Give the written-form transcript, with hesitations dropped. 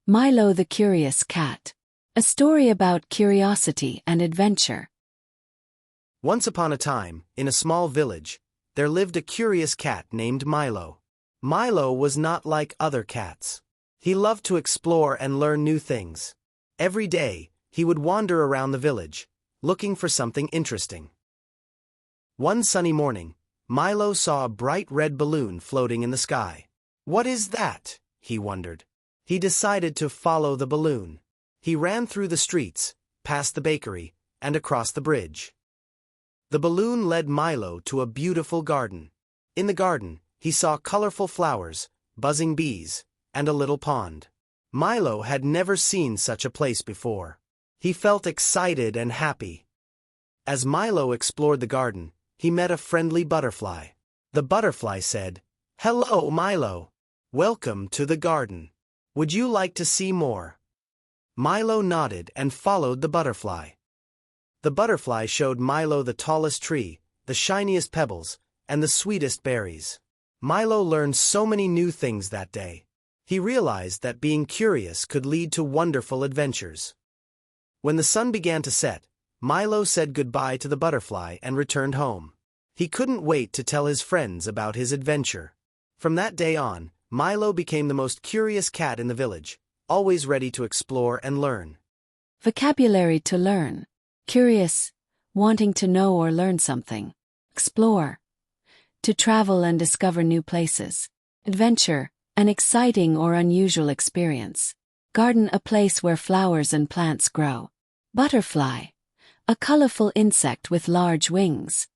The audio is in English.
Milo the Curious Cat. A story about curiosity and adventure. Once upon a time, in a small village, there lived a curious cat named Milo. Milo was not like other cats. He loved to explore and learn new things. Every day, he would wander around the village, looking for something interesting. One sunny morning, Milo saw a bright red balloon floating in the sky. "What is that?" he wondered. He decided to follow the balloon. He ran through the streets, past the bakery, and across the bridge. The balloon led Milo to a beautiful garden. In the garden, he saw colorful flowers, buzzing bees, and a little pond. Milo had never seen such a place before. He felt excited and happy. As Milo explored the garden, he met a friendly butterfly. The butterfly said, "Hello, Milo. Welcome to the garden. Would you like to see more?" Milo nodded and followed the butterfly. The butterfly showed Milo the tallest tree, the shiniest pebbles, and the sweetest berries. Milo learned so many new things that day. He realized that being curious could lead to wonderful adventures. When the sun began to set, Milo said goodbye to the butterfly and returned home. He couldn't wait to tell his friends about his adventure. From that day on, Milo became the most curious cat in the village, always ready to explore and learn. Vocabulary to learn. Curious, wanting to know or learn something. Explore, to travel and discover new places. Adventure, an exciting or unusual experience. Garden, a place where flowers and plants grow. Butterfly, a colorful insect with large wings.